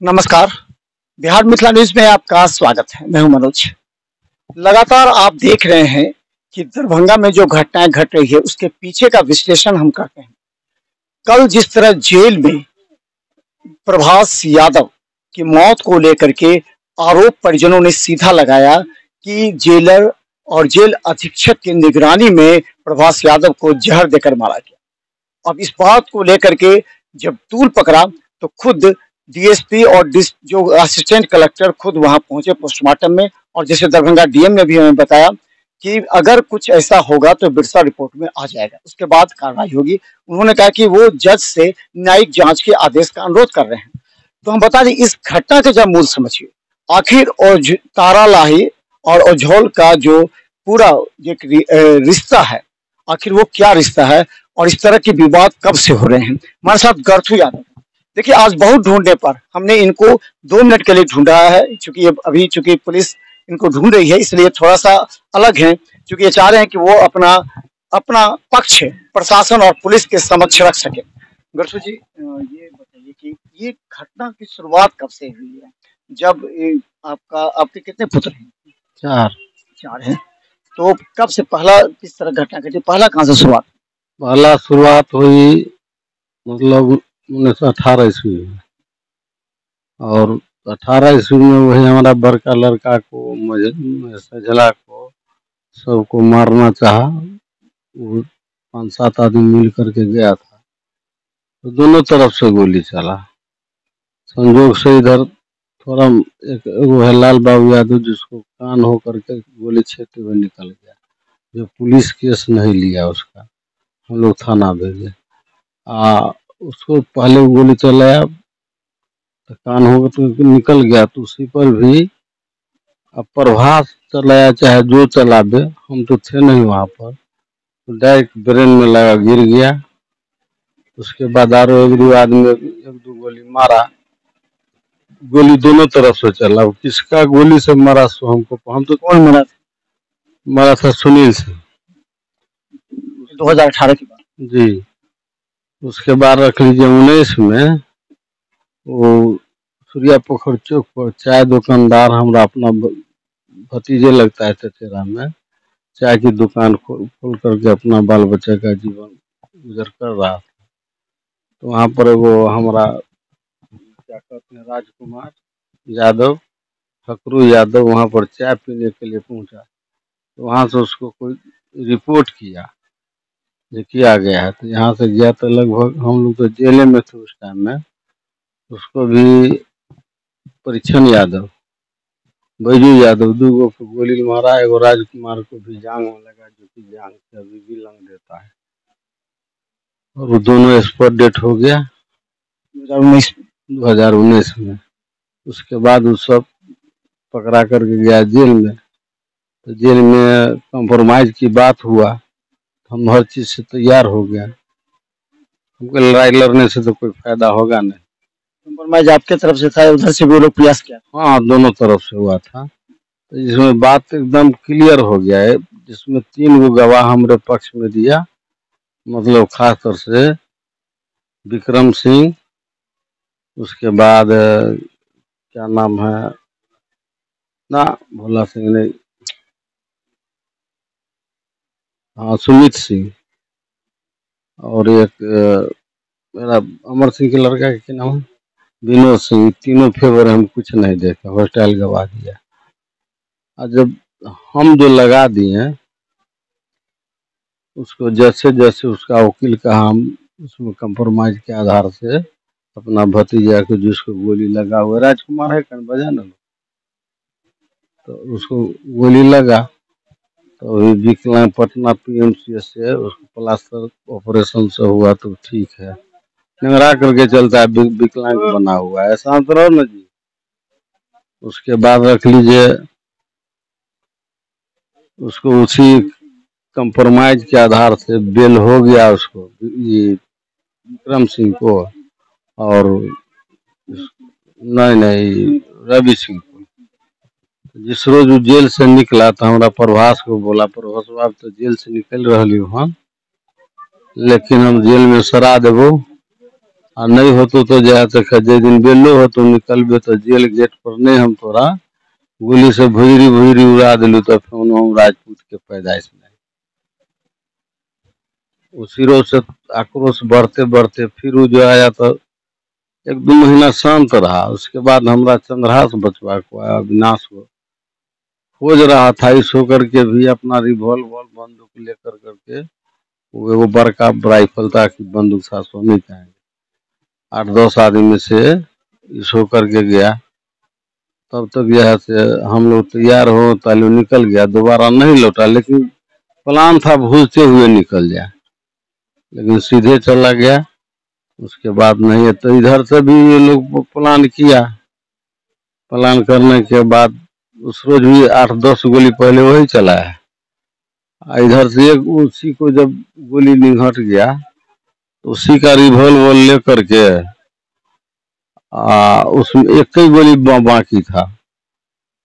नमस्कार। बिहार मिथिला न्यूज में आपका स्वागत है। मैं हूं मनोज। लगातार आप देख रहे हैं कि दरभंगा में जो घटनाएं घट रही है उसके पीछे का विश्लेषण हम करते हैं। कल जिस तरह जेल में प्रभास यादव की मौत को लेकर के आरोप परिजनों ने सीधा लगाया कि जेलर और जेल अधीक्षक की निगरानी में प्रभास यादव को जहर देकर मारा गया। अब इस बात को लेकर के जब तूल पकड़ा तो खुद डीएसपी और जो असिस्टेंट कलेक्टर खुद वहां पहुंचे पोस्टमार्टम में। और जैसे दरभंगा डीएम ने भी हमें बताया कि अगर कुछ ऐसा होगा तो बिरसा रिपोर्ट में आ जाएगा, उसके बाद कार्रवाई होगी। उन्होंने कहा कि वो जज से न्यायिक जांच के आदेश का अनुरोध कर रहे हैं। तो हम बता दें इस घटना के जब मूल समझिए, आखिर और तारा लाही और ओझौल का जो पूरा एक रिश्ता है, आखिर वो क्या रिश्ता है और इस तरह के विवाद कब से हो रहे हैं। हमारे साथ गर्थू यादव। देखिए, आज बहुत ढूंढने पर हमने इनको 2 मिनट के लिए ढूंढा है, चूंकि पुलिस इनको ढूंढ रही है, इसलिए थोड़ा सा अलग है, क्योंकि ये चाह रहे हैं कि वो अपना अपना पक्ष प्रशासन और पुलिस के समक्ष रख सके। गर्थू जी, ये बताइए कि ये घटना की शुरुआत कब से हुई है? जब आपके कितने पुत्र हैं? चार। चार हैं। तो कब से पहला किस तरह घटना घटी? पहला कहाँ से शुरुआत? पहला शुरुआत हुई मतलब 1918 ईस्वी में, और 18 ईस्वी में वही हमारा बड़का लड़का को सजला को सबको मारना चाहा। वो 5-7 आदमी मिल करके गया था, तो दोनों तरफ से गोली चला। संजोग से इधर थोड़ा एक वो है लाल बाबू यादव, जिसको कान हो करके गोली छेदते हुए निकल गया। जो पुलिस केस नहीं लिया उसका, हम लोग थाना भेजे। उसको पहले गोली चलाया तो कान हो तो निकल गया, तो उसी पर भी अब प्रभास चलाया चाहे जो चला दे, हम तो थे नहीं वहाँ पर, तो डायरेक्ट ब्रेन में लगा, गिर गया। उसके बाद आरो एक दो आदमी एक दो गोली मारा। गोली दोनों तरफ से चला, किसका गोली से मारा सो हमको, हम तो कौन मरा था? मारा था सुनील से। 2018 की बात जी। उसके बाद रख लीजिए 19 में वो सूर्या पोखर चौक पर चाय दुकानदार, हमारा अपना भतीजे लगता है चचेरा में, चाय की दुकान खोल करके अपना बाल बच्चे का जीवन गुजर कर रहा था। तो वहाँ पर वो हमारा क्या कहते हैं राजकुमार यादव, फकरू यादव वहाँ पर चाय पीने के लिए पहुंचा। तो वहाँ से उसको कोई रिपोर्ट किया जो किया गया है, तो यहाँ से गया तो लगभग हम लोग तो जेले में थे उस टाइम में। उसको भी परीक्षण यादव, बैजू यादव, 2 गो को गोली मारा। एगो राजकुमार को भी जांग में लगा, जो कि जांग से अभी भी लंग देता है, और वो दोनों एक्सपर्ट डेट हो गया 2019 में। उसके बाद वो सब पकड़ा करके गया जेल में। तो जेल में कंप्रोमाइज की बात हुआ, हम हर चीज से तैयार हो गया। हमको लड़ाई लड़ने से तो कोई फायदा होगा नहीं। कंप्रोमाइज आपके तरफ से था, उधर से भी लोग प्रयास किया? हाँ, दोनों तरफ से हुआ था। तो इसमें बात एकदम क्लियर हो गया है, जिसमें 3 गो गवाह हमारे पक्ष में दिया, मतलब खास तौर से विक्रम सिंह, उसके बाद क्या नाम है ना, भोला सिंह नहीं, हाँ सुमित सिंह, और एक मेरा अमर सिंह के लड़का क्या नाम है, विनोद सिंह। तीनों फेवर हम कुछ नहीं देखे, हॉस्टाइल गवा दिया। और जब हम जो लगा दिए उसको, जैसे जैसे उसका वकील कहा, हम उसमें कंप्रोमाइज के आधार से अपना भतीजा को, जिसको गोली लगा हुआ राजकुमार है कन बजा ना, तो उसको गोली लगा। तो विकलांग पटना पीएमसीएच से उसको प्लास्टर ऑपरेशन से हुआ, तो ठीक है, निगरा करके चलता है, विकलांग बना हुआ है, शांत रहो ना जी। उसके बाद रख लीजिए उसको उसी कंप्रोमाइज के आधार से बेल हो गया उसको, ये विक्रम सिंह को, और नहीं रवि सिंह को। जिस रोज वो जेल से निकला तो हमारा प्रभास को बोला, प्रभास बाब तो जेल से निकल रही हम, लेकिन हम जेल में सरा देवो आ नहीं हो तो जाए तो जे दिन बेलो हो तो निकलबे तो जेल गेट पर नहीं हम तोरा गोली से भुजरी भुजरी उड़ा दिलू तो फिर हम राजपूत के पैदाइश में उसी रोज से आक्रोश बढ़ते बढ़ते फिर वो जो आया तो 1-2 महीना शांत रहा। उसके बाद हमरा चंद्रहास बचवा को आया, अविनाश को खोज रहा था। इस होकर के भी अपना रिवॉल्वर बंदूक लेकर करके वो एगो बड़का राइफल था कि बंदूक था सोनी का 8-10 आदमी से इस होकर के गया। तब तक यह से हम लोग तैयार हो तालू निकल गया, दोबारा नहीं लौटा। लेकिन प्लान था भूलते हुए निकल जाए, लेकिन सीधे चला गया। उसके बाद नहीं है तो इधर से भी ये लोग प्लान किया। प्लान करने के बाद उस रोज भी 8-10 गोली पहले वही चला है। इधर से एक उसी को जब गोली निगट गया तो उसी का रिवॉल्वर लेकर के उसमें एक ही गोली बाकी था।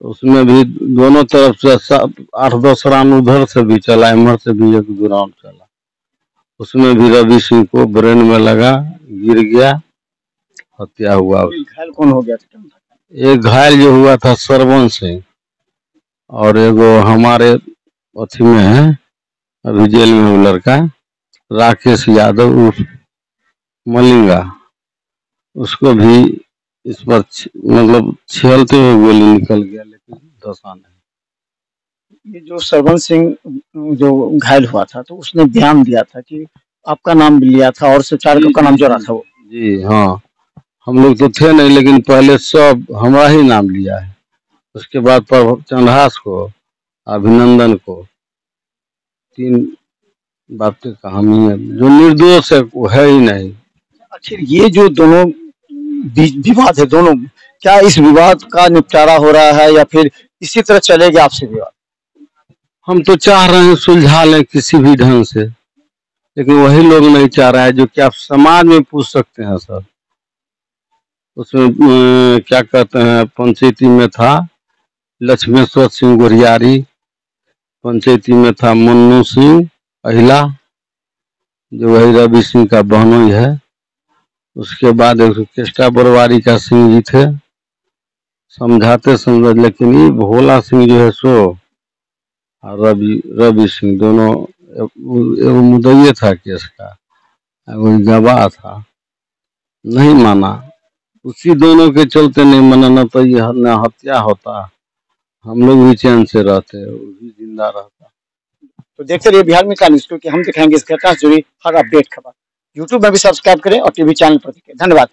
तो उसमें भी दोनों तरफ से 8-10 राउंड उधर से भी चला, इधर से भी 1-2 राउंड चला। उसमें भी रवि सिंह को ब्रेन में लगा, गिर गया, हत्या हुआ। घायल कौन हो गया था? एक घायल जो हुआ था सरवन सिंह, और एगो हमारे अथी में है अभी जेल में वो लड़का राकेश यादव उर्फ मलिंगा, उसको भी इस पर मतलब छेलते हुए गोली निकल गया, लेकिन दशा नहीं। ये जो सरवन सिंह जो घायल हुआ था तो उसने बयान दिया था कि आपका नाम भी लिया था और 4 का नाम जोड़ा था वो। जी हाँ, हम लोग तो थे नहीं, लेकिन पहले सब हमारा ही नाम लिया है। उसके बाद पर चंद्रहास को, अभिनंदन को, 3 बातें कहानी है। जो निर्दोष है वो है ही नहीं। आखिर ये जो दोनों विवाद है, दोनों क्या इस विवाद का निपटारा हो रहा है या फिर इसी तरह चलेगा आपसे विवाद? हम तो चाह रहे हैं सुलझा लें किसी भी ढंग से, लेकिन वही लोग नहीं चाह रहा है जो कि आप समाज में पूछ सकते हैं सर। उसमें क्या कहते हैं, पंचायती में था लक्ष्मेश्वर सिंह गोरियारी, पंचायती में था मन्नू सिंह अहिला जो वही रवि सिंह का बहनोई है। उसके बाद एक केष्टा बरवारी का सिंह जी थे, समझाते समझ, लेकिन ये भोला सिंह जो है सो और रवि सिंह दोनों एगो मुद्दई था केस का, एगो गवाह था, नहीं माना। उसी दोनों के चलते नहीं माना, न तो ये न हत्या होता, हम लोग भी चैन से रहते, वो भी जिंदा रहता। तो देखते रहिए बिहार मित्र न्यूज़, क्योंकि हम दिखाएंगे इस घटना से जुड़ी हर अपडेट खबर। यूट्यूब में भी सब्सक्राइब करें और टीवी चैनल पर देखें। धन्यवाद।